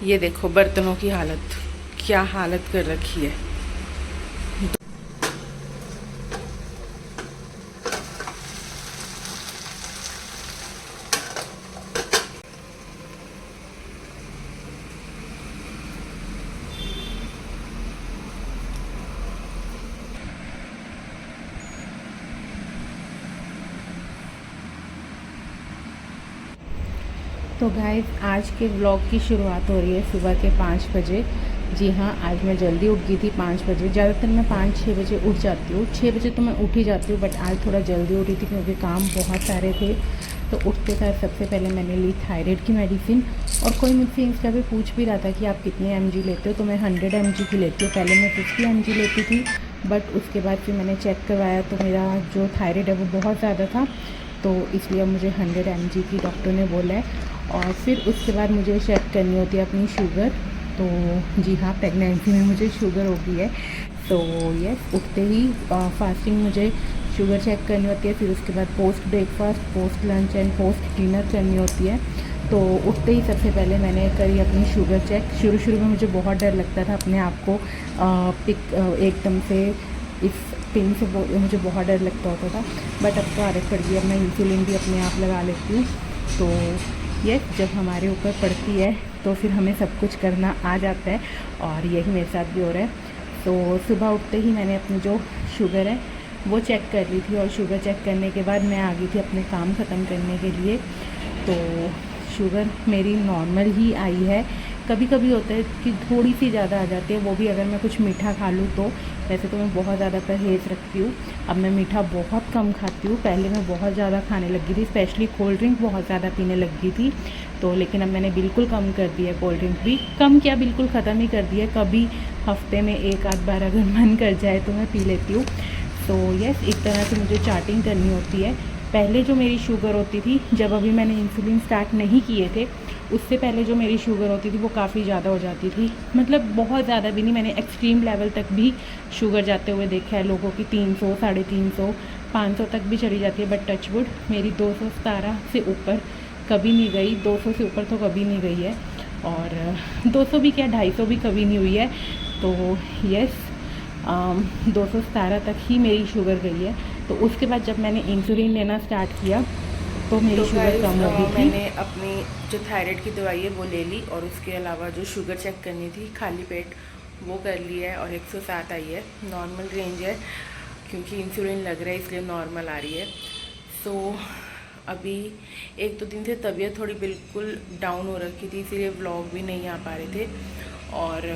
ये देखो बर्तनों की हालत, क्या हालत कर रखी है। तो गाइस आज के व्लॉग की शुरुआत हो रही है सुबह के 5 बजे। जी हाँ, आज मैं जल्दी उठ गई थी 5 बजे। ज़्यादातर मैं 5-6 बजे उठ जाती हूँ, 6 बजे तो मैं उठ ही जाती हूँ, बट आज थोड़ा जल्दी उठी थी क्योंकि काम बहुत सारे थे। तो उठते साथ सबसे पहले मैंने ली थायराइड की मेडिसिन। और कोई मुझसे इंस्टा पे पूछ भी रहा था कि आप कितने mg लेते हो, तो मैं 100 mg की लेती हूँ। पहले मैं 50 mg लेती थी, बट उसके बाद फिर मैंने चेक करवाया तो मेरा जो थायराइड है वो बहुत ज़्यादा था, तो इसलिए मुझे 100 mg की डॉक्टर ने बोला है। और फिर उसके बाद मुझे चेक करनी होती है अपनी शुगर। तो जी हाँ, प्रेगनेंसी में मुझे शुगर हो गई है। तो यस, उठते ही फास्टिंग मुझे शुगर चेक करनी होती है। फिर उसके बाद post breakfast, post lunch and post dinner करनी होती है। तो उठते ही सबसे पहले मैंने करी अपनी शुगर चेक। शुरू में मुझे बहुत डर लगता था अपने आप को एकदम से इस पिन से मुझे बहुत डर लगता होता था, बट अब तो आदत पड़ गई। अब मैं इंसुलिन भी अपने आप लगा लेती हूँ। तो ये जब हमारे ऊपर पड़ती है तो फिर हमें सब कुछ करना आ जाता है, और यही मेरे साथ भी हो रहा है। तो सुबह उठते ही मैंने अपनी जो शुगर है वो चेक कर ली थी, और शुगर चेक करने के बाद मैं आ गई थी अपने काम ख़त्म करने के लिए। तो शुगर मेरी नॉर्मल ही आई है। कभी कभी होता है कि थोड़ी सी ज़्यादा आ जाती है, वो भी अगर मैं कुछ मीठा खा लूँ तो। वैसे तो मैं बहुत ज़्यादा परहेज़ रखती हूँ, अब मैं मीठा बहुत कम खाती हूँ। पहले मैं बहुत ज़्यादा खाने लगी थी, स्पेशली कोल्ड ड्रिंक बहुत ज़्यादा पीने लगी थी। तो लेकिन अब मैंने बिल्कुल कम कर दिया। कोल्ड ड्रिंक भी कम क्या, बिल्कुल ख़त्म ही कर दिया। कभी हफ्ते में 1-8 बार अगर मन कर जाए तो मैं पी लेती हूँ। तो यस, इस तरह से मुझे चार्टिंग करनी होती है। पहले जो मेरी शुगर होती थी, जब अभी मैंने इंसुलिन स्टार्ट नहीं किए थे, उससे पहले जो मेरी शुगर होती थी वो काफ़ी ज़्यादा हो जाती थी। मतलब बहुत ज़्यादा भी नहीं, मैंने एक्सट्रीम लेवल तक भी शुगर जाते हुए देखा है लोगों की। 300, 350, 500 तक भी चली जाती है, बट टचवुड मेरी 217 से ऊपर कभी नहीं गई। 200 से ऊपर तो कभी नहीं गई है, और 200 भी क्या, 250 भी कभी नहीं हुई है। तो यस, 217 तक ही मेरी शुगर गई है। तो उसके बाद जब मैंने इंसुलिन लेना स्टार्ट किया तो मेरी शुगर कम हो गई थी। मैंने अपनी जो थायराइड की दवाई है वो ले ली, और उसके अलावा जो शुगर चेक करनी थी खाली पेट वो कर लिया है, और 107 आई है। नॉर्मल रेंज है, क्योंकि इंसुलिन लग रहा है इसलिए नॉर्मल आ रही है। सो अभी 1-2 दिन से तबीयत थोड़ी बिल्कुल डाउन हो रखी थी, इसीलिए व्लॉग भी नहीं आ पा रहे थे। और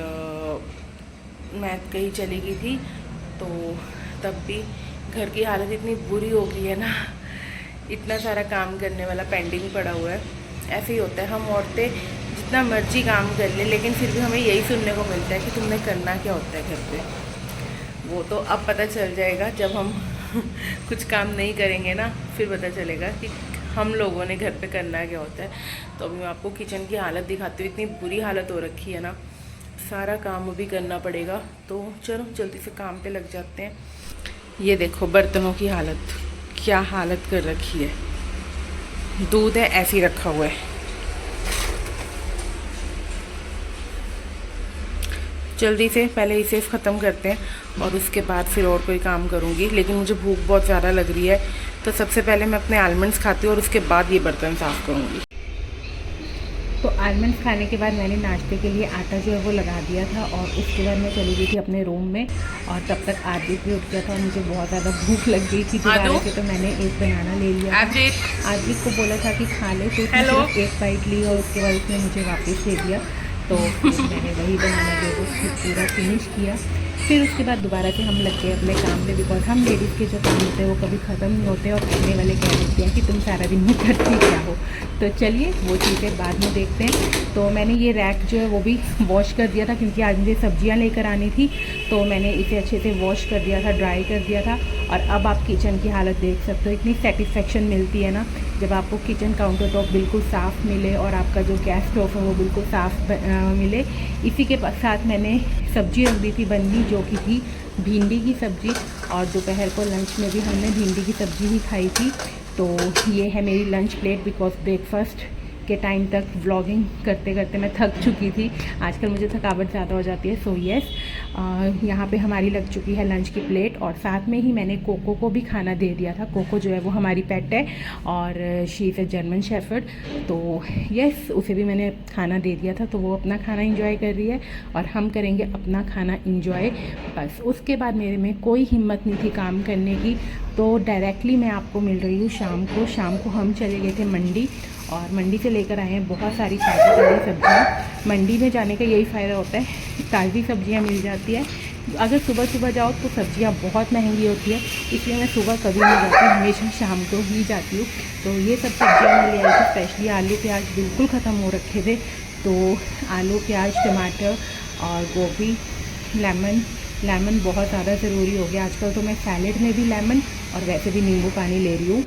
मैं कहीं चली गई थी, तो तब भी घर की हालत इतनी बुरी हो गई है ना, इतना सारा काम करने वाला पेंडिंग पड़ा हुआ है। ऐसे ही होता है, हम औरतें जितना मर्जी काम कर ले, लेकिन फिर भी हमें यही सुनने को मिलता है कि तुमने करना क्या होता है घर पे। वो तो अब पता चल जाएगा जब हम कुछ काम नहीं करेंगे ना, फिर पता चलेगा कि हम लोगों ने घर पे करना क्या होता है। तो अभी मैं आपको किचन की हालत दिखाती हूँ। इतनी बुरी हालत हो रखी है ना, सारा काम भी करना पड़ेगा। तो चलो जल्दी से काम पे लग जाते हैं। ये देखो बर्तनों की हालत, क्या हालत कर रखी है। दूध है ऐसे ही रखा हुआ है। जल्दी से पहले इसे ख़त्म करते हैं, और उसके बाद फिर और कोई काम करूँगी। लेकिन मुझे भूख बहुत ज़्यादा लग रही है, तो सबसे पहले मैं अपने आलमंड्स खाती हूँ, और उसके बाद ये बर्तन साफ़ करूँगी। तो आलमंड्स खाने के बाद मैंने नाश्ते के लिए आटा जो है वो लगा दिया था, और उसके बाद मैं चली गई थी अपने रूम में। और तब तक आदित्य भी उठ गया था, और मुझे बहुत ज़्यादा भूख लग गई थी दोबारा से। तो मैंने एक बनाना ले लिया। आदित्य को बोला था कि खा ले, तो सिर्फ एक बाइट ली, और उसके बाद उसने मुझे वापस दे दिया। तो फिर मैंने वही बनाना जो है वो पूरा फिनिश किया। फिर उसके बाद दोबारा से हम लग गए अपने काम में, बिकॉज हम लेडीज़ के जो काम होते हैं वो कभी ख़त्म नहीं होते, और कहने वाले कह देते हैं कि तुम सारा दिन में करती क्या हो। तो चलिए वो चीज़ें बाद में देखते हैं। तो मैंने ये रैक जो है वो भी वॉश कर दिया था, क्योंकि आज मुझे सब्जियां लेकर आनी थी, तो मैंने इसे अच्छे से वॉश कर दिया था, ड्राई कर दिया था। और अब आप किचन की हालत देख सकते हो, इतनी सेटिस्फेक्शन मिलती है ना जब आपको किचन काउंटर टॉप बिल्कुल साफ़ मिले, और आपका जो गैस स्टोव है वो बिल्कुल साफ़ मिले। इसी के साथ मैंने सब्जी रख दी थी बननी, जो कि थी भिंडी की सब्ज़ी, और दोपहर को लंच में भी हमने भिंडी की सब्ज़ी ही खाई थी। तो ये है मेरी लंच प्लेट, बिकॉज ब्रेकफास्ट के टाइम तक व्लॉगिंग करते करते मैं थक चुकी थी। आजकल मुझे थकावट ज़्यादा हो जाती है। सो येस, यहाँ पे हमारी लग चुकी है लंच की प्लेट, और साथ में ही मैंने कोको को भी खाना दे दिया था। कोको जो है वो हमारी पेट है और she is a German shepherd. तो येस, उसे भी मैंने खाना दे दिया था, तो वो अपना खाना इंजॉय कर रही है और हम करेंगे अपना खाना इंजॉय। बस उसके बाद मेरे में कोई हिम्मत नहीं थी काम करने की, तो डायरेक्टली मैं आपको मिल रही हूँ शाम को हम चले गए थे मंडी, और मंडी से लेकर आए हैं बहुत सारी ताज़ी सब्जियाँ। मंडी में जाने का यही फ़ायदा होता है, ताज़ी सब्जियाँ मिल जाती है। अगर सुबह सुबह जाओ तो सब्जियाँ बहुत महंगी होती है, इसलिए मैं सुबह कभी नहीं जाती, हमेशा शाम को ही जाती हूँ। तो ये सब सब्जियाँ मैं ले आई थी। स्पेशली आलू प्याज बिल्कुल ख़त्म हो रखे थे, तो आलू प्याज टमाटर और गोभी, लेमन बहुत ज़्यादा ज़रूरी हो गया आजकल, तो मैं सैलेड में भी लेमन और वैसे भी नींबू पानी ले रही हूँ।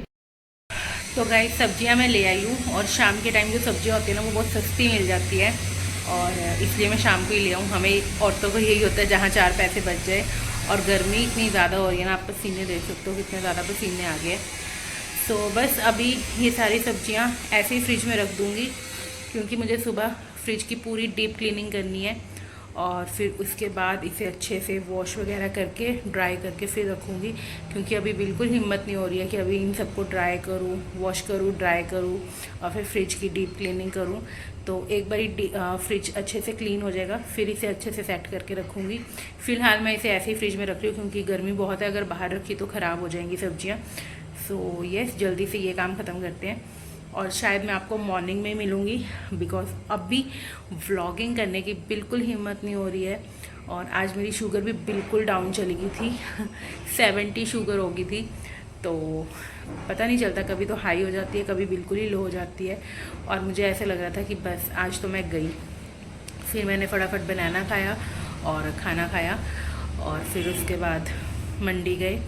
तो गाइस, सब्जियां मैं ले आई हूँ, और शाम के टाइम जो सब्जियां होती है ना वो बहुत सस्ती मिल जाती है, और इसलिए मैं शाम को ही ले आऊँ। हमें औरतों को यही होता है जहाँ 4 पैसे बच जाए। और गर्मी इतनी ज़्यादा हो रही है ना, आप पसीने देख सकते हो कितने ज़्यादा पसीने आ गए। तो बस अभी ये सारी सब्जियाँ ऐसे ही फ्रिज में रख दूँगी, क्योंकि मुझे सुबह फ्रिज की पूरी डीप क्लीनिंग करनी है, और फिर उसके बाद इसे अच्छे से वॉश वगैरह करके ड्राई करके फिर रखूँगी। क्योंकि अभी बिल्कुल हिम्मत नहीं हो रही है कि अभी इन सबको ड्राई करूँ, वॉश करूँ, ड्राई करूँ और फिर फ्रिज की डीप क्लीनिंग करूँ। तो एक बारी फ्रिज अच्छे से क्लीन हो जाएगा, फिर इसे अच्छे से सेट करके रखूँगी। फ़िलहाल मैं इसे ऐसे ही फ्रिज में रख रही हूँ, क्योंकि गर्मी बहुत है, अगर बाहर रखी तो ख़राब हो जाएंगी सब्जियाँ। सो येस, जल्दी से ये काम ख़त्म करते हैं, और शायद मैं आपको मॉर्निंग में मिलूँगी, बिकॉज़ अभी व्लॉगिंग करने की बिल्कुल हिम्मत नहीं हो रही है। और आज मेरी शुगर भी बिल्कुल डाउन चली गई थी 70 शुगर हो गई थी। तो पता नहीं चलता, कभी तो हाई हो जाती है, कभी बिल्कुल ही लो हो जाती है, और मुझे ऐसे लग रहा था कि बस आज तो मैं गई। फिर मैंने फटाफट बनाना खाया और खाना खाया, और फिर उसके बाद मंडी गए।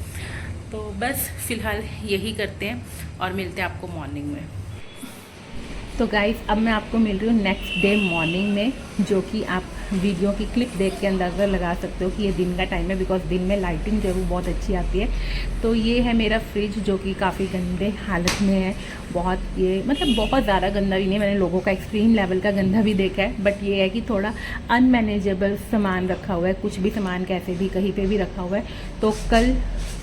तो बस फ़िलहाल यही करते हैं, और मिलते हैं आपको मॉर्निंग में। तो गाइस, अब मैं आपको मिल रही हूँ नेक्स्ट डे मॉर्निंग में, जो कि आप वीडियो की क्लिप देख के अंदाज़ा लगा सकते हो कि ये दिन का टाइम है, बिकॉज दिन में लाइटिंग जरूर बहुत अच्छी आती है। तो ये है मेरा फ्रिज, जो कि काफ़ी गंदे हालत में है। बहुत, ये मतलब बहुत ज़्यादा गंदा भी नहीं, मैंने लोगों का एक्सट्रीम लेवल का गंदा भी देखा है, बट ये है कि थोड़ा अनमैनेजेबल सामान रखा हुआ है, कुछ भी सामान कैसे भी कहीं पे भी रखा हुआ है। तो कल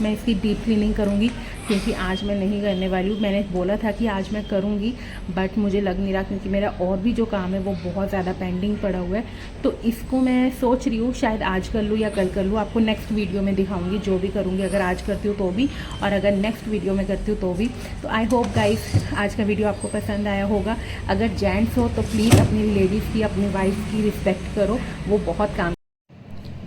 मैं इसकी डीप क्लीनिंग करूँगी, क्योंकि आज मैं नहीं करने वाली हूँ। मैंने बोला था कि आज मैं करूँगी, बट मुझे लग नहीं रहा, क्योंकि मेरा और भी जो काम है वो बहुत ज़्यादा पेंडिंग पड़ा हुआ है। तो इसको मैं सोच रही हूँ शायद आज कर लूँ या कल कर लूँ, आपको नेक्स्ट वीडियो में दिखाऊंगी जो भी करूँगी, अगर आज करती हूँ तो भी, और अगर नेक्स्ट वीडियो में करती हूँ तो भी। तो आई होप गाइस आज का वीडियो आपको पसंद आया होगा। अगर जेंट्स हो तो प्लीज़ अपनी लेडीज़ की, अपनी वाइफ की रिस्पेक्ट करो, वो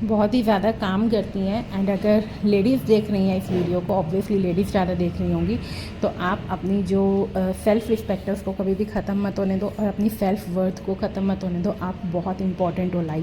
बहुत ही ज़्यादा काम करती हैं। एंड अगर लेडीज़ देख रही हैं इस वीडियो को, ऑब्वियसली लेडीज़ ज़्यादा देख रही होंगी, तो आप अपनी जो सेल्फ़ रिस्पेक्ट है उसको कभी भी ख़त्म मत होने दो, और अपनी सेल्फ़ वर्थ को ख़त्म मत होने दो। आप बहुत इंपॉर्टेंट हो लाइफ